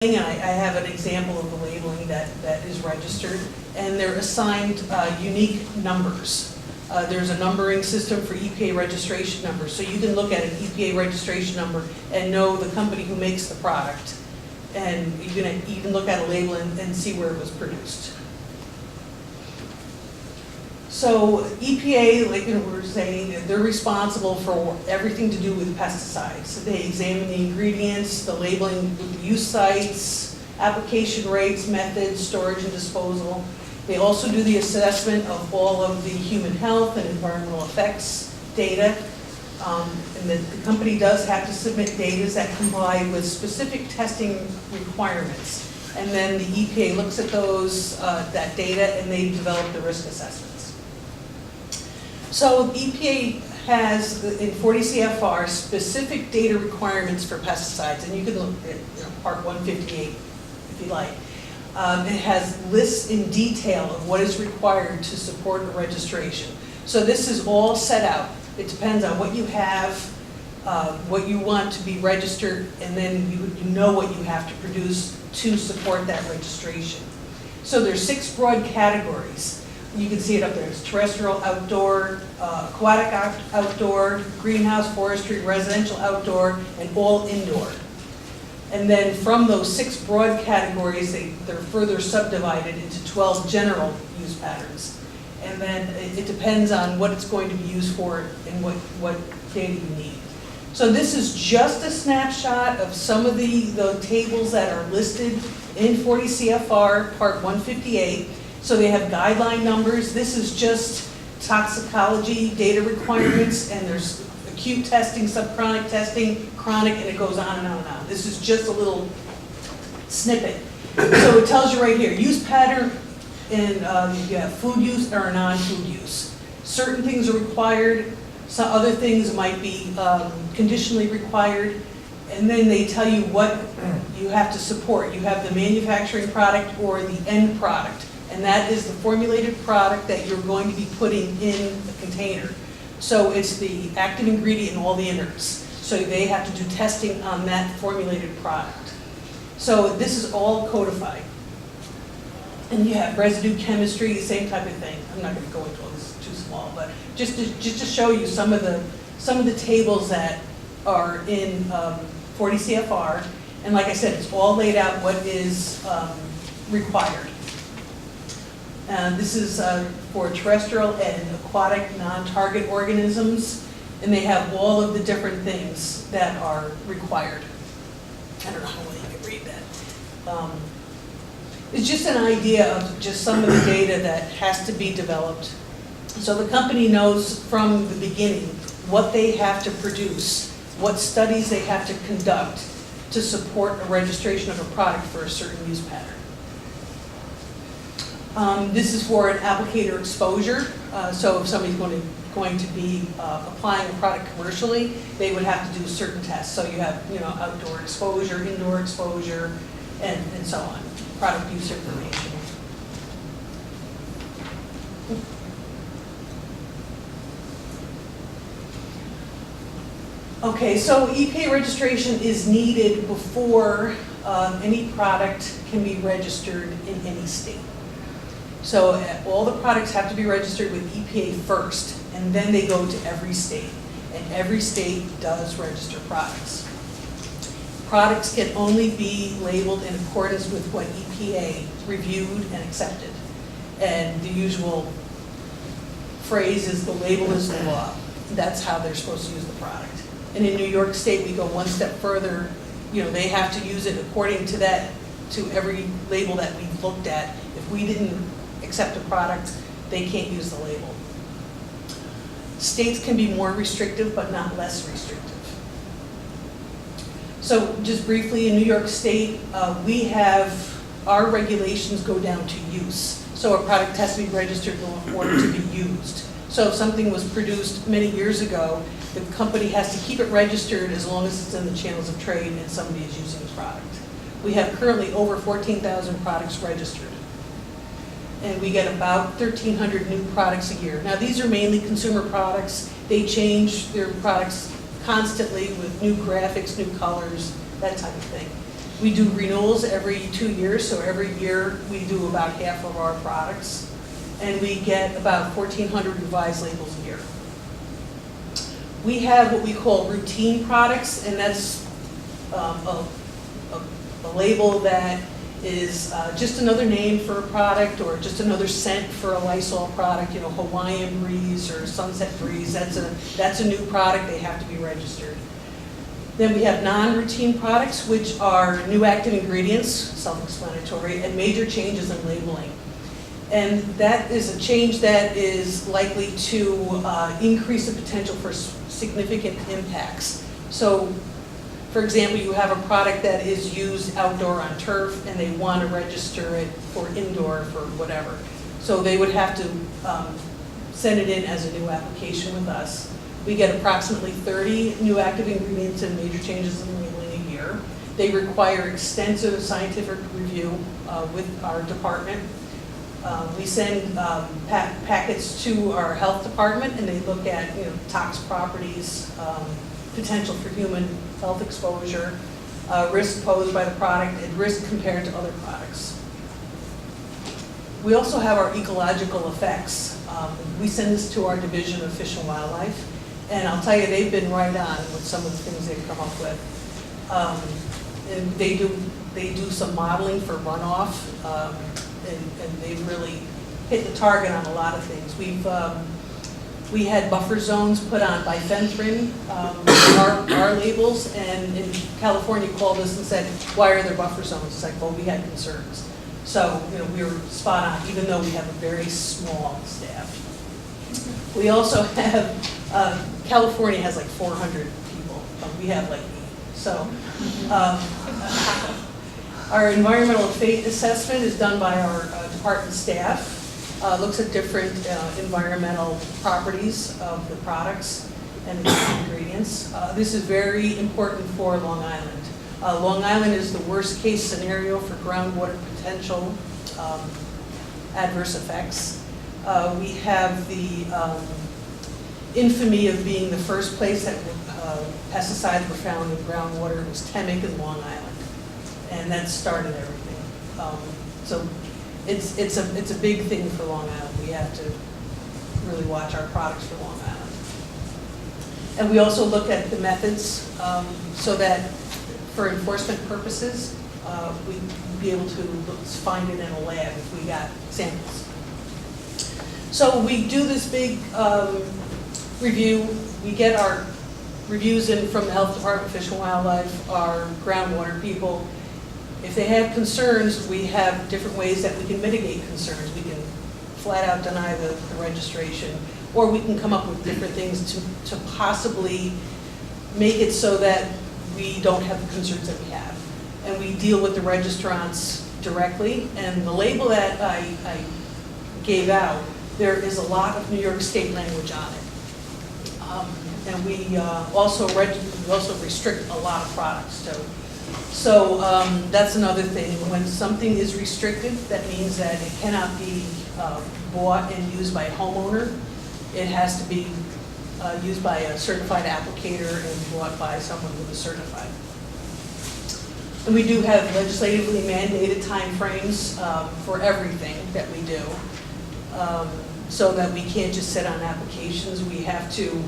And I have an example of the labeling that is registered, and they're assigned unique numbers. There's a numbering system for EPA registration numbers, so you can look at an EPA registration number and know the company who makes the product, and you can even look at a label and see where it was produced. So EPA, like we were saying, they're responsible for everything to do with pesticides. So they examine the ingredients, the labeling with the use sites, application rates, methods, storage and disposal. They also do the assessment of all of the human health and environmental effects data. And the company does have to submit data that comply with specific testing requirements. And then the EPA looks at those, that data, and they develop the risk assessments. So EPA has, in 40 CFR, specific data requirements for pesticides, and you can look at Part 158 if you like. It has lists in detail of what is required to support a registration. So this is all set out. It depends on what you have, what you want to be registered, and then you know what you have to produce to support that registration. So there's 6 broad categories. You can see it up there. It's terrestrial, outdoor, aquatic outdoor, greenhouse, forestry, residential outdoor, and all indoor. And then from those 6 broad categories, they're further subdivided into 12 general use patterns. And then it depends on what it's going to be used for and what data you need. So this is just a snapshot of some of the tables that are listed in 40 CFR Part 158. So they have guideline numbers. This is just toxicology data requirements, and there's acute testing, subchronic testing, chronic, and it goes on and on and on. This is just a little snippet. So it tells you right here, use pattern, and you have food use or non-food use. Certain things are required, some other things might be conditionally required, and then they tell you what you have to support. You have the manufacturing product or the end product. And that is the formulated product that you're going to be putting in the container. So it's the active ingredient and all the innards. So they have to do testing on that formulated product. So this is all codified. And you have residue chemistry, same type of thing. I'm not going to go into all this, it's too small, but just to show you some of the tables that are in 40 CFR. And like I said, it's all laid out what is required. This is for terrestrial and aquatic non-target organisms, and they have all of the different things that are required. I don't know how well you can read that. It's just an idea of just some of the data that has to be developed. So the company knows from the beginning what they have to produce, what studies they have to conduct to support a registration of a product for a certain use pattern. This is for an applicator exposure. So if somebody's going to be applying a product commercially, they would have to do certain tests. So you have, outdoor exposure, indoor exposure, and so on. Product use information. Okay, so EPA registration is needed before any product can be registered in any state. So all the products have to be registered with EPA first, and then they go to every state. And every state does register products. Products can only be labeled in accordance with what EPA reviewed and accepted. And the usual phrase is the label is the law. That's how they're supposed to use the product. And in New York State, we go one step further. They have to use it according to that, to every label that we've looked at. If we didn't accept a product, they can't use the label. States can be more restrictive, but not less restrictive. So just briefly, in New York State, we have, our regulations go down to use. So a product has to be registered in order to be used. So if something was produced many years ago, the company has to keep it registered as long as it's in the channels of trade and somebody is using the product. We have currently over 14,000 products registered. And we get about 1,300 new products a year. Now these are mainly consumer products. They change their products constantly with new graphics, new colors, that type of thing. We do renewals every 2 years, so every year we do about half of our products. And we get about 1,400 revised labels a year. We have what we call routine products, and that's a label that is just another name for a product, or just another scent for a Lysol product, you know, Hawaiian Breeze or Sunset Breeze. That's a new product, they have to be registered. Then we have non-routine products, which are new active ingredients, self-explanatory, and major changes in labeling. And that is a change that is likely to increase the potential for significant impacts. So, for example, you have a product that is used outdoor on turf and they want to register it for indoor for whatever. So they would have to send it in as a new application with us. We get approximately 30 new active ingredients and major changes in labeling a year. They require extensive scientific review with our department. We send packets to our health department, and they look at, you know, tox properties, potential for human health exposure, risk posed by the product, and risk compared to other products. We also have our ecological effects. We send this to our Division of Fish and Wildlife, and I'll tell you, they've been right on with some of the things they've come up with. And they do some modeling for runoff, and they've really hit the target on a lot of things. We had buffer zones put on bifenthrin in our labels, and in California called us and said, why are there buffer zones? It's like, well, we had concerns. So, you know, we were spot on, even though we have a very small staff. We also have, California has like 400 people, but we have like 8. So, our environmental fate assessment is done by our department staff. Looks at different environmental properties of the products and the ingredients. This is very important for Long Island. Long Island is the worst case scenario for groundwater potential adverse effects. We have the infamy of being the first place that pesticides were found in groundwater. It was Temec in Long Island, and that started everything. So it's a big thing for Long Island. We have to really watch our products for Long Island. And we also look at the methods so that for enforcement purposes, we'd be able to find it in a lab if we got samples. So we do this big review. We get our reviews in from the Health Department, Fish and Wildlife, our groundwater people. If they have concerns, we have different ways that we can mitigate concerns. We can flat out deny the registration, or we can come up with different things to possibly make it so that we don't have the concerns that we have. And we deal with the registrants directly. And the label that I gave out, there is a lot of New York State language on it. And we also restrict a lot of products too. So that's another thing. When something is restricted, that means that it cannot be bought and used by a homeowner. It has to be used by a certified applicator and bought by someone who is certified. And we do have legislatively mandated timeframes for everything that we do, so that we can't just sit on applications. We have to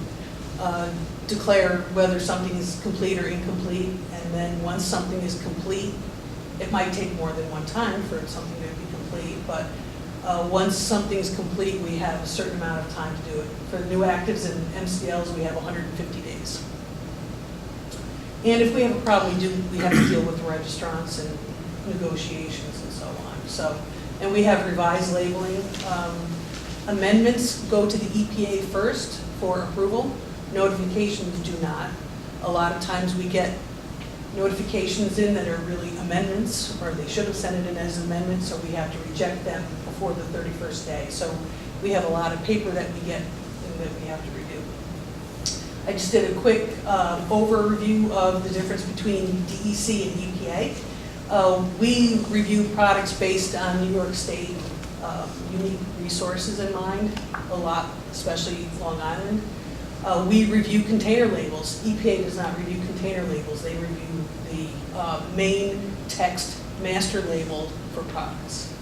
declare whether something is complete or incomplete, and then once something is complete, it might take more than one time for something to be complete, but once something's complete, we have a certain amount of time to do it. For new actives and MCLs, we have 150 days. And if we have a problem, we have to deal with the registrants and negotiations and so on. So, and we have revised labeling. Amendments go to the EPA first for approval. Notifications do not. A lot of times we get notifications in that are really amendments, or they should have sent it in as amendments, so we have to reject them before the 31st day. So we have a lot of paper that we get and that we have to review. I just did a quick overview of the difference between DEC and EPA. We review products based on New York State unique resources in mind, a lot, especially Long Island. We review container labels. EPA does not review container labels. They review the main text master label for products.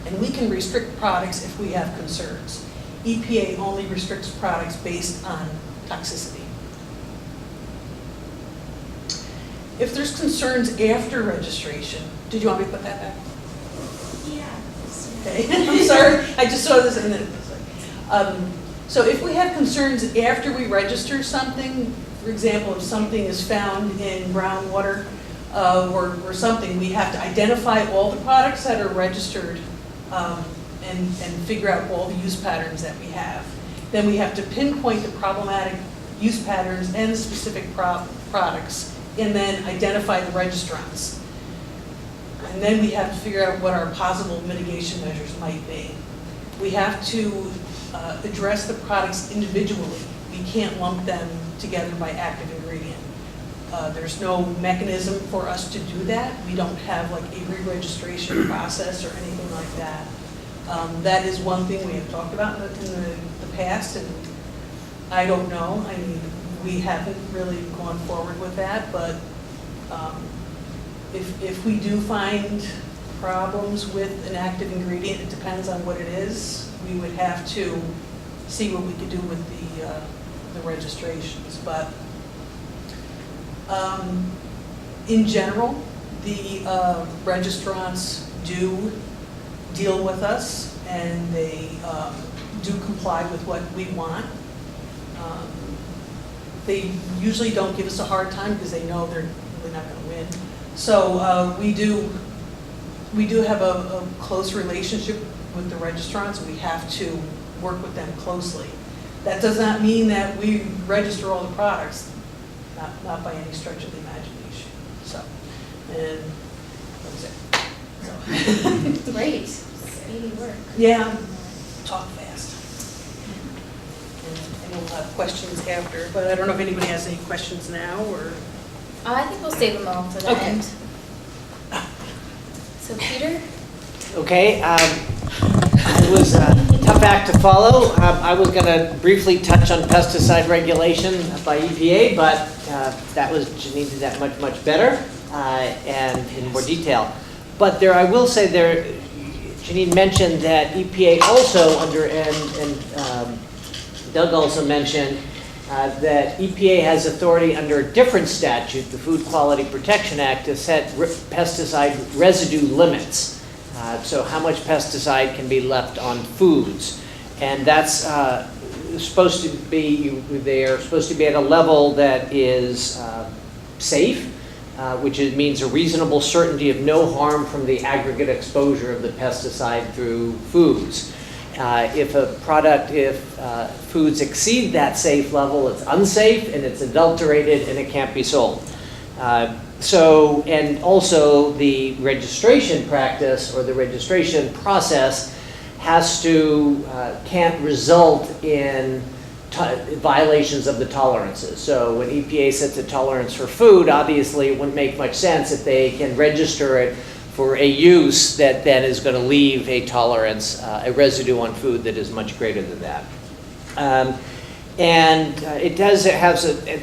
And we can restrict products if we have concerns. EPA only restricts products based on toxicity. If there's concerns after registration, did you want me to put that back? Yeah. Okay, I'm sorry, I just saw this and then so if we have concerns after we register something, for example, if something is found in groundwater or something, we have to identify all the products that are registered and figure out all the use patterns that we have. Then we have to pinpoint the problematic use patterns and the specific products, and then identify the registrants. And then we have to figure out what our possible mitigation measures might be. We have to address the products individually. We can't lump them together by active ingredient. There's no mechanism for us to do that. We don't have like a re-registration process or anything like that. That is one thing we have talked about in the past, and I don't know. I mean, we haven't really gone forward with that, but if we do find problems with an active ingredient, it depends on what it is. We would have to see what we could do with the registrations. But in general, the registrants do deal with us, and they do comply with what we want. They usually don't give us a hard time because they know they're really not going to win. So we do have a close relationship with the registrants. We have to work with them closely. That does not mean that we register all the products, not by any stretch of the imagination. So, and that was it. So. Great, speedy work. Yeah, talk fast. And we'll have questions after, but I don't know if anybody has any questions now or. I think we'll save them all for the end. So Peter? Okay, it was a tough act to follow. I was going to briefly touch on pesticide regulation by EPA, but that was, Jeanine did that much better and in more detail. But there, I will say there, Jeanine mentioned that EPA also and Doug also mentioned that EPA has authority under a different statute, the Food Quality Protection Act, to set pesticide residue limits. So how much pesticide can be left on foods. And that's supposed to be, they are supposed to be at a level that is safe, which means a reasonable certainty of no harm from the aggregate exposure of the pesticide through foods. If foods exceed that safe level, it's unsafe and it's adulterated and it can't be sold. And also the registration practice or the registration process can't result in violations of the tolerances. So when EPA sets a tolerance for food, obviously it wouldn't make much sense if they can register it for a use that then is going to leave a tolerance, a residue on food that is much greater than that. It has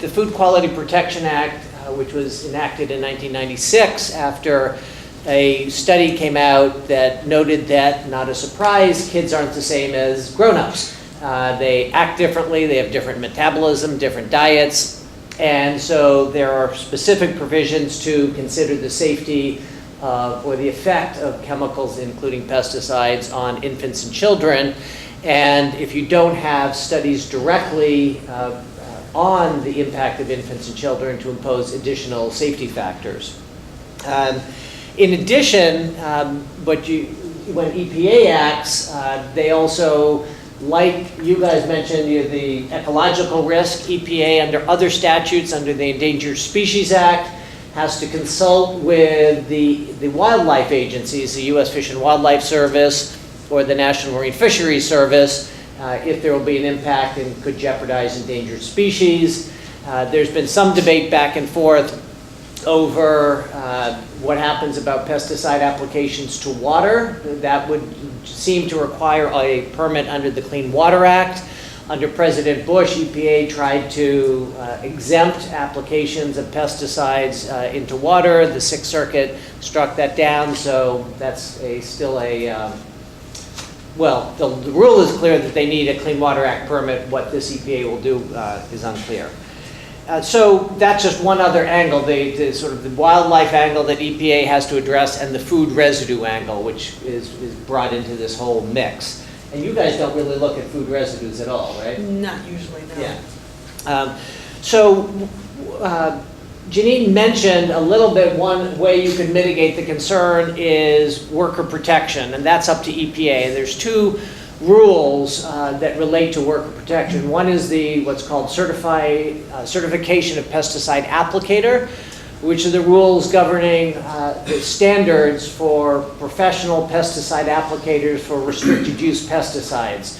the Food Quality Protection Act, which was enacted in 1996 after a study came out that noted that, not a surprise, kids aren't the same as grown-ups. They act differently, they have different metabolism, different diets, and so there are specific provisions to consider the safety or the effect of chemicals, including pesticides, on infants and children. And if you don't have studies directly on the impact of infants and children, to impose additional safety factors. In addition, when EPA acts, they also, like you guys mentioned, the ecological risk. EPA, under other statutes, under the Endangered Species Act, has to consult with the wildlife agencies, the U.S. Fish and Wildlife Service or the National Marine Fisheries Service, if there will be an impact and could jeopardize endangered species. There's been some debate back and forth over what happens about pesticide applications to water. That would seem to require a permit under the Clean Water Act. Under President Bush, EPA tried to exempt applications of pesticides into water. The Sixth Circuit struck that down, so that's still a, well, the rule is clear that they need a Clean Water Act permit. What this EPA will do is unclear. So that's just one other angle, the sort of the wildlife angle that EPA has to address, and the food residue angle, which is brought into this whole mix. And you guys don't really look at food residues at all, right? Not usually, no. Yeah. Jeanine mentioned a little bit, one way you can mitigate the concern is worker protection, and that's up to EPA. And there's two rules that relate to worker protection. One is what's called certification of pesticide applicator, which are the rules governing the standards for professional pesticide applicators for restricted use pesticides.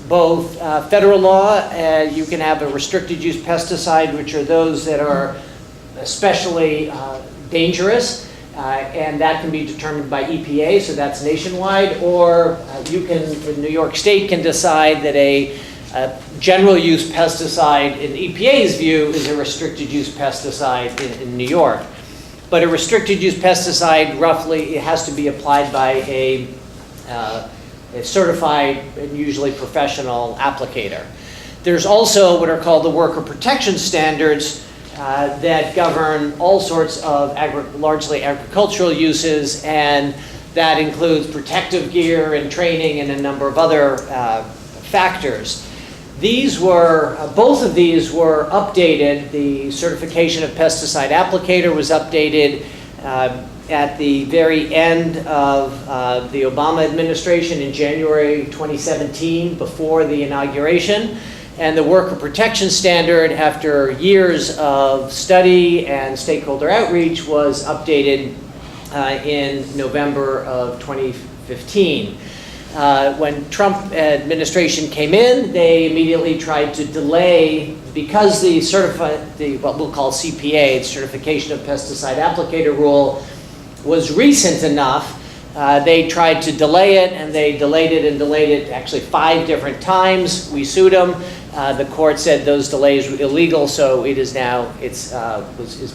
Both federal law, you can have a restricted use pesticide, which are those that are especially dangerous, and that can be determined by EPA, so that's nationwide, or New York State can decide that a general use pesticide in EPA's view is a restricted use pesticide in New York. But a restricted use pesticide, roughly, it has to be applied by a certified and usually professional applicator. There's also what are called the worker protection standards that govern all sorts of largely agricultural uses, and that includes protective gear and training and a number of other factors. Both of these were updated. The certification of pesticide applicator was updated at the very end of the Obama administration in January 2017, before the inauguration. And the worker protection standard, after years of study and stakeholder outreach, was updated in November of 2015. When Trump administration came in, they immediately tried to delay, because what we'll call CPA, the Certification of Pesticide Applicator rule, was recent enough. They tried to delay it, and they delayed it actually 5 different times. We sued them. The court said those delays were illegal, so it is now is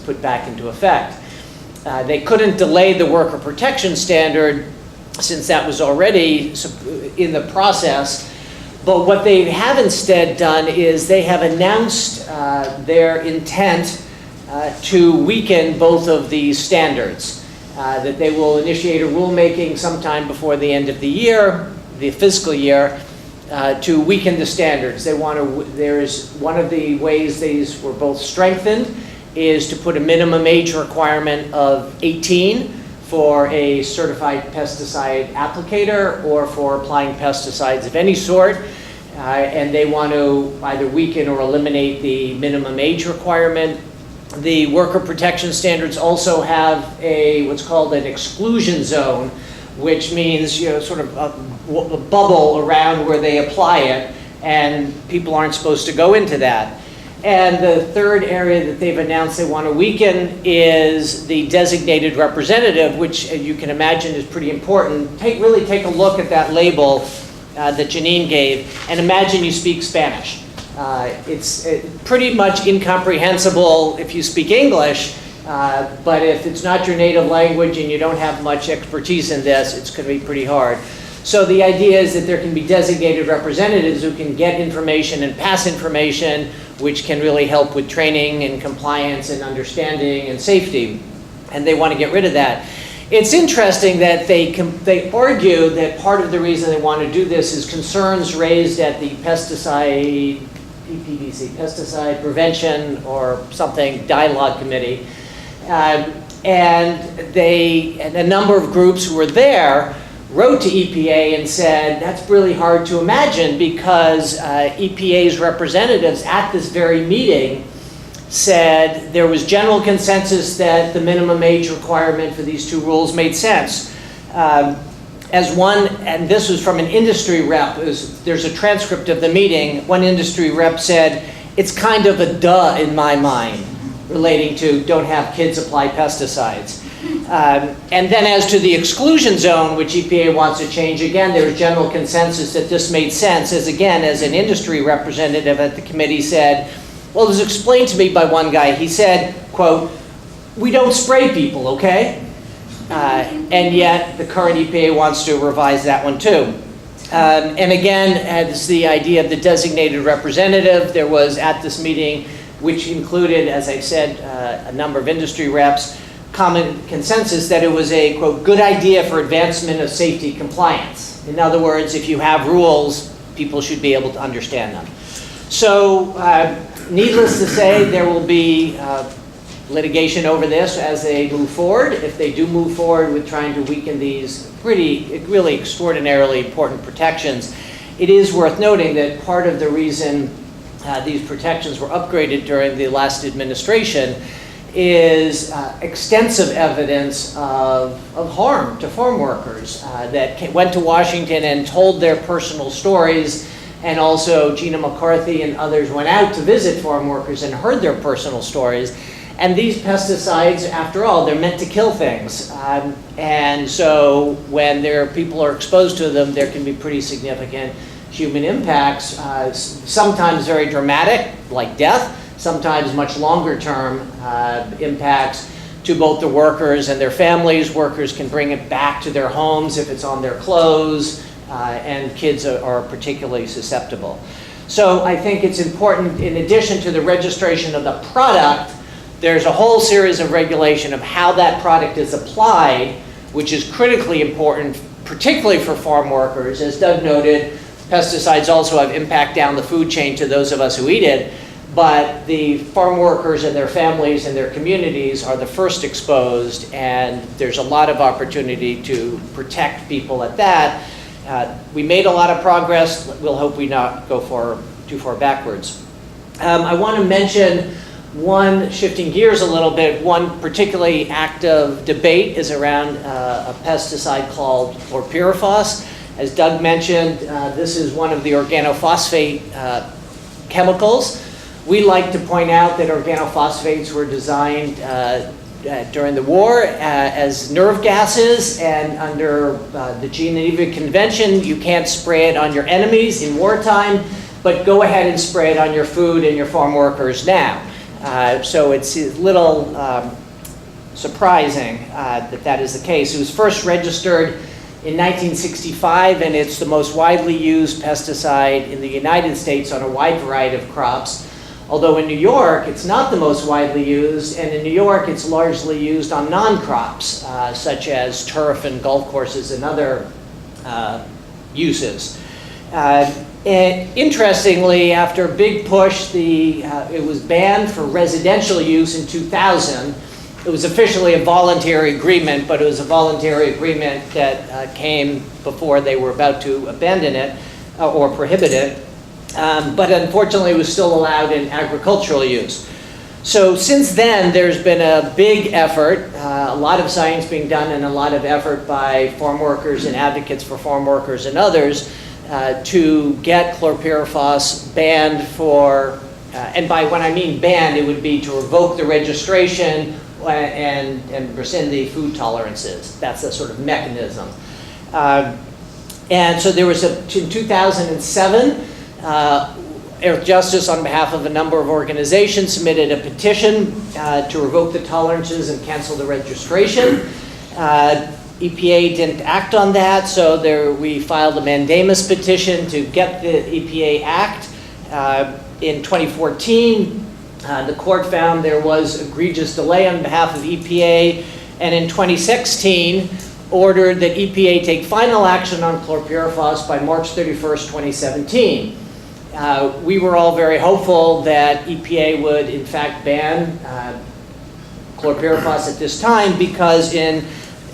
put back into effect. They couldn't delay the worker protection standard since that was already in the process. But what they have instead done is they have announced their intent to weaken both of these standards. That they will initiate a rulemaking sometime before the end of the year, the fiscal year, to weaken the standards. There's one of the ways these were both strengthened is to put a minimum age requirement of 18 for a certified pesticide applicator or for applying pesticides of any sort. And they want to either weaken or eliminate the minimum age requirement. The worker protection standards also have what's called an exclusion zone, which means sort of a bubble around where they apply it, and people aren't supposed to go into that. And the third area that they've announced they want to weaken is the designated representative, which you can imagine is pretty important. Really take a look at that label that Jeanine gave, and imagine you speak Spanish. It's pretty much incomprehensible if you speak English, but if it's not your native language and you don't have much expertise in this, it's going to be pretty hard. So the idea is that there can be designated representatives who can get information and pass information, which can really help with training and compliance and understanding and safety, and they want to get rid of that. It's interesting that they argue that part of the reason they want to do this is concerns raised at the Pesticide Prevention or something Dialogue Committee, and a number of groups who were there wrote to EPA and said that's really hard to imagine, because EPA's representatives at this very meeting said there was general consensus that the minimum age requirement for these two rules made sense. And this was from an industry rep, there's a transcript of the meeting, one industry rep said, it's kind of a duh in my mind relating to don't have kids apply pesticides. And then as to the exclusion zone, which EPA wants to change, again, there's general consensus that this made sense, as again, as an industry representative at the committee said, well, it was explained to me by one guy. He said, quote, "We don't spray people, okay?" And yet the current EPA wants to revise that one too. And again, as the idea of the designated representative, there was at this meeting, which included, as I said, a number of industry reps, common consensus that it was a, quote, good idea for advancement of safety compliance. In other words, if you have rules, people should be able to understand them. So needless to say, there will be litigation over this as they move forward. If they do move forward with trying to weaken these really extraordinarily important protections, it is worth noting that part of the reason these protections were upgraded during the last administration is extensive evidence of harm to farm workers that went to Washington and told their personal stories, and also Gina McCarthy and others went out to visit farm workers and heard their personal stories. And these pesticides, after all, they're meant to kill things. And so when people are exposed to them, there can be pretty significant human impacts, sometimes very dramatic, like death, sometimes much longer term impacts to both the workers and their families. Workers can bring it back to their homes if it's on their clothes, and kids are particularly susceptible. So I think it's important, in addition to the registration of the product, there's a whole series of regulation of how that product is applied, which is critically important, particularly for farm workers. As Doug noted, pesticides also have impact down the food chain to those of us who eat it, but the farm workers and their families and their communities are the first exposed, and there's a lot of opportunity to protect people at that. We made a lot of progress. We'll hope we not go too far backwards. I want to mention one, shifting gears a little bit, one particularly active debate is around a pesticide called chlorpyrifos. As Doug mentioned, this is one of the organophosphate chemicals. We like to point out that organophosphates were designed during the war as nerve gases, and under the Geneva Convention, you can't spray it on your enemies in wartime, but go ahead and spray it on your food and your farm workers now. So it's a little surprising that is the case. It was first registered in 1965, and it's the most widely used pesticide in the United States on a wide variety of crops. Although in New York, it's not the most widely used, and in New York, it's largely used on non-crops, such as turf and golf courses and other uses. And interestingly, after a big push, it was banned for residential use in 2000. It was officially a voluntary agreement, but it was a voluntary agreement that came before they were about to abandon it or prohibit it. But unfortunately, it was still allowed in agricultural use. So since then, there's been a big effort, a lot of science being done and a lot of effort by farm workers and advocates for farm workers and others to get chlorpyrifos banned for, and by when I mean banned, it would be to revoke the registration and rescind the food tolerances. That's the sort of mechanism. And so there was in 2007, Earthjustice, on behalf of a number of organizations, submitted a petition to revoke the tolerances and cancel the registration. EPA didn't act on that, so we filed a mandamus petition to get the EPA act. In 2014, the court found there was egregious delay on behalf of EPA, and in 2016, ordered that EPA take final action on chlorpyrifos by March 31st, 2017. We were all very hopeful that EPA would, in fact, ban chlorpyrifos at this time, because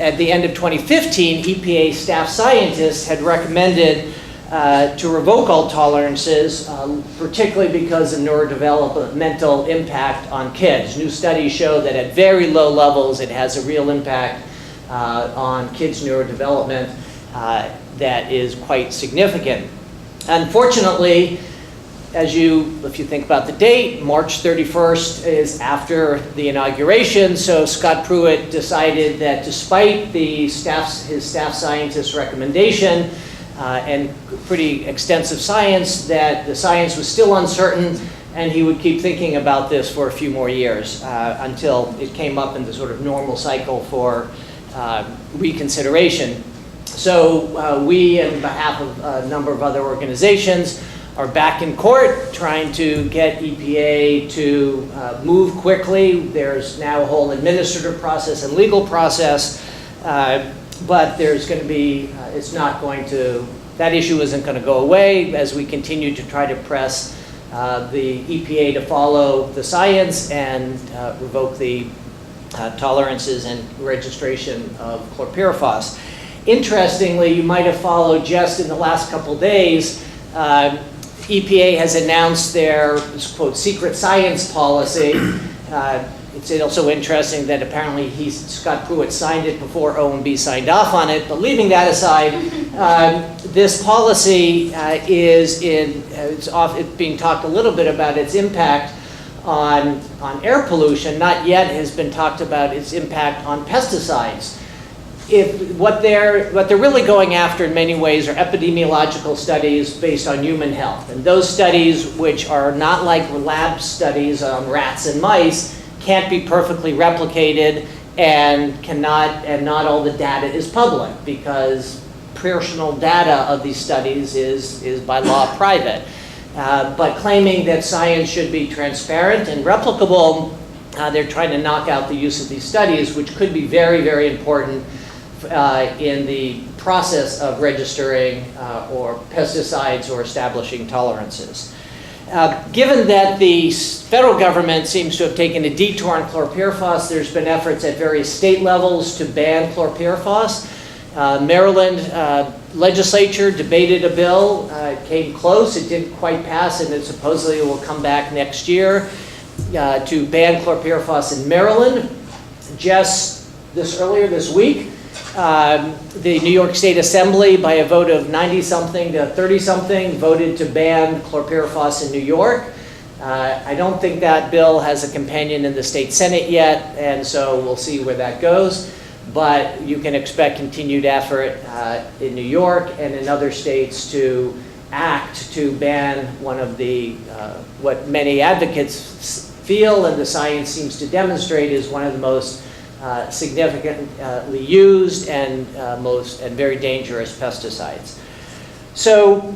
at the end of 2015, EPA staff scientists had recommended to revoke all tolerances, particularly because of neurodevelopmental impact on kids. New studies show that at very low levels, it has a real impact on kids' neurodevelopment. that is quite significant. Unfortunately, if you think about the date, March 31st is after the inauguration, so Scott Pruitt decided that despite his staff scientist's recommendation and pretty extensive science, that the science was still uncertain, and he would keep thinking about this for a few more years until it came up in the sort of normal cycle for reconsideration. So we, on behalf of a number of other organizations, are back in court trying to get EPA to move quickly. There's now a whole administrative process and legal process, but there's going to be, that issue isn't going to go away as we continue to try to press the EPA to follow the science and revoke the tolerances and registration of chlorpyrifos. Interestingly, you might have followed just in the last couple days, EPA has announced their, quote, secret science policy. It's also interesting that apparently Scott Pruitt signed it before OMB signed off on it, but leaving that aside, this policy it's being talked a little bit about its impact on air pollution. Not yet has been talked about its impact on pesticides. What they're really going after in many ways are epidemiological studies based on human health. And those studies, which are not like lab studies on rats and mice, can't be perfectly replicated and not all the data is public because personal data of these studies is by law private. But claiming that science should be transparent and replicable, they're trying to knock out the use of these studies, which could be very, very important in the process of registering or pesticides or establishing tolerances. Given that the federal government seems to have taken a detour on chlorpyrifos, there's been efforts at various state levels to ban chlorpyrifos. Maryland legislature debated a bill, came close, it didn't quite pass, and it supposedly will come back next year to ban chlorpyrifos in Maryland. Just earlier this week, the New York State Assembly, by a vote of 90-something to 30-something, voted to ban chlorpyrifos in New York. I don't think that bill has a companion in the state Senate yet, and so we'll see where that goes. But you can expect continued effort in New York and in other states to act to ban one of the, what many advocates feel and the science seems to demonstrate is one of the most significantly used and very dangerous pesticides. So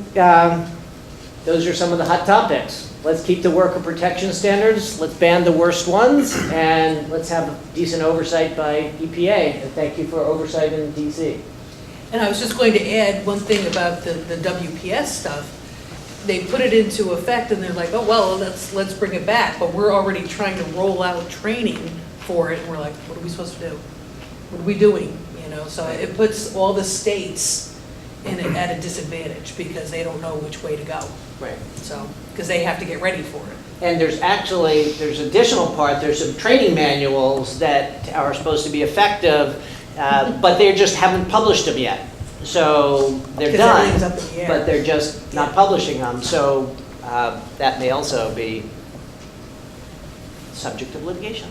those are some of the hot topics. Let's keep the worker protection standards, let's ban the worst ones, and let's have a decent oversight by EPA. And thank you for oversight in DC. And I was just going to add one thing about the WPS stuff. They put it into effect and they're like, oh, well, let's bring it back. But we're already trying to roll out training for it, and we're like, what are we supposed to do? What are we doing? You know, so it puts all the states at a disadvantage because they don't know which way to go. Right. So, because they have to get ready for it. And there's additional part, there's some training manuals that are supposed to be effective, but they just haven't published them yet. So they're done, up in the air. but they're just not publishing them. So that may also be subject of litigation.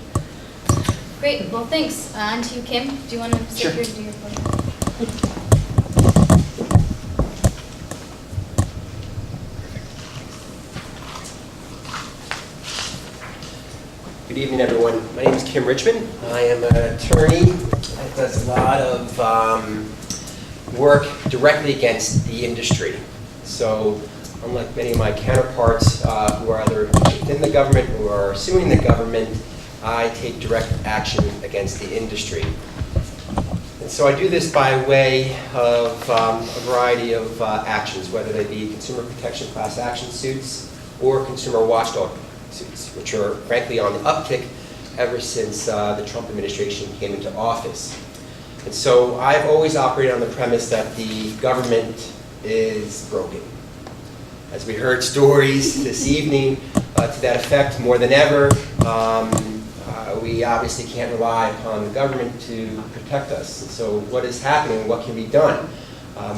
Great, well, thanks. On to you, Kim. Do you want to sit here and do your photo? Good evening, everyone. My name is Kim Richman. I am an attorney that does a lot of work directly against the industry. So, unlike many of my counterparts who are either within the government or are suing the government, I take direct action against the industry. And so I do this by way of a variety of actions, whether they be consumer protection class action suits or consumer watchdog suits, which are frankly on the uptick ever since the Trump administration came into office. And so I've always operated on the premise that the government is broken. As we heard stories this evening to that effect, more than ever, we obviously can't rely upon the government to protect us. And so what is happening? What can be done?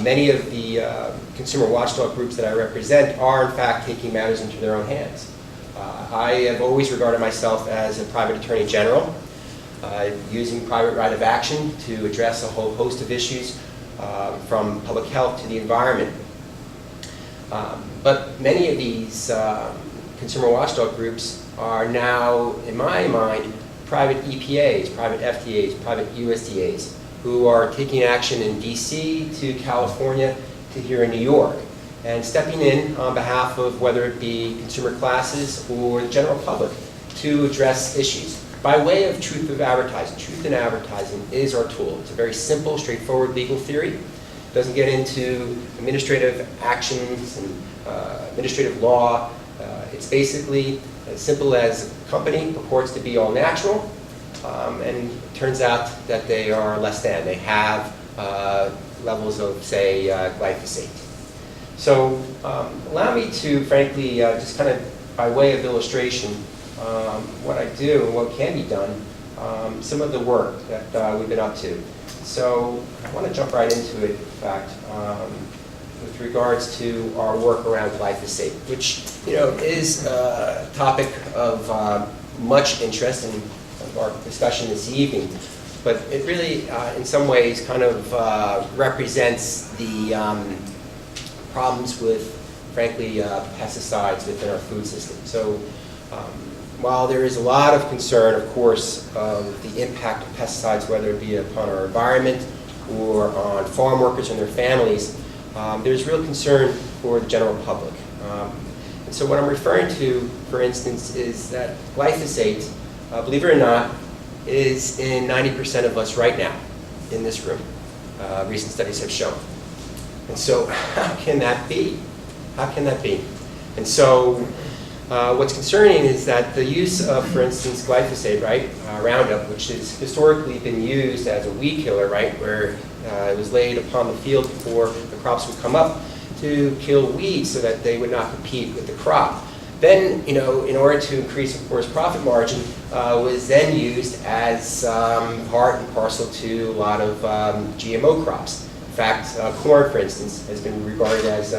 Many of the consumer watchdog groups that I represent are, in fact, taking matters into their own hands. I have always regarded myself as a private attorney general, using private right of action to address a whole host of issues, from public health to the environment. But many of these consumer watchdog groups are now, in my mind, private EPAs, private FDAs, private USDAs, who are taking action in DC to California to here in New York, and stepping in on behalf of whether it be consumer classes or the general public to address issues. By way of truth of advertising, truth in advertising is our tool. It's a very simple, straightforward legal theory. It doesn't get into administrative actions and administrative law. It's basically as simple as a company purports to be all natural, and it turns out that they are less than. They have levels of, say, glyphosate. So allow me to, frankly, just kind of by way of illustration, what I do and what can be done, some of the work that we've been up to. So I want to jump right into it, in fact, with regards to our work around glyphosate, which is a topic of much interest in our discussion this evening. But it really, in some ways, kind of represents the problems with, frankly, pesticides within our food system. So while there is a lot of concern, of course, of the impact of pesticides, whether it be upon our environment or on farm workers and their families, there's real concern for the general public. And so what I'm referring to, for instance, is that glyphosate, believe it or not, is in 90% of us right now in this room. Recent studies have shown. And so how can that be? How can that be? And so what's concerning is that the use of, for instance, glyphosate, right, Roundup, which has historically been used as a weed killer, right, where it was laid upon the field before the crops would come up to kill weeds so that they would not compete with the crop. Then, in order to increase, of course, profit margin, was then used as part and parcel to a lot of GMO crops. In fact, corn, for instance, has been regarded as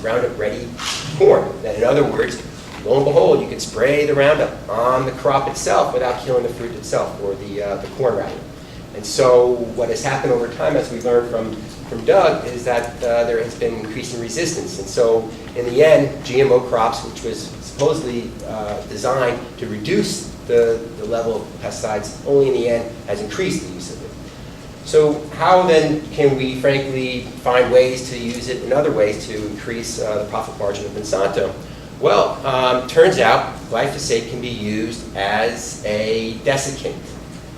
Roundup-ready corn. That, in other words, lo and behold, you can spray the Roundup on the crop itself without killing the fruit itself, or the corn rather. And so what has happened over time, as we learned from Doug, is that there has been increasing resistance. And so in the end, GMO crops, which was supposedly designed to reduce the level of pesticides, only in the end has increased the use of it. So how then can we, frankly, find ways to use it in other ways to increase the profit margin of Monsanto? Well, turns out glyphosate can be used as a desiccant.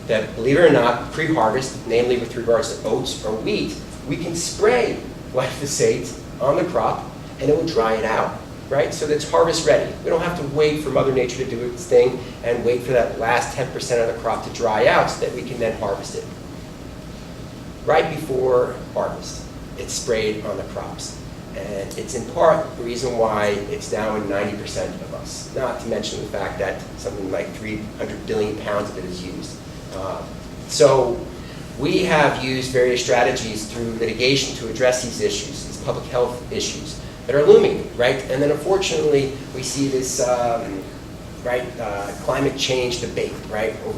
That, believe it or not, pre-harvest, namely with regards to oats or wheat, we can spray glyphosate on the crop and it will dry it out, right? So that's harvest ready. We don't have to wait for Mother Nature to do its thing and wait for that last 10% of the crop to dry out so that we can then harvest it. Right before harvest, it's sprayed on the crops. And it's in part the reason why it's now in 90% of us. Not to mention the fact that something like 300 billion pounds of it is used. So we have used various strategies through litigation to address these issues, these public health issues that are looming, right? And then unfortunately, we see this climate change debate, right, over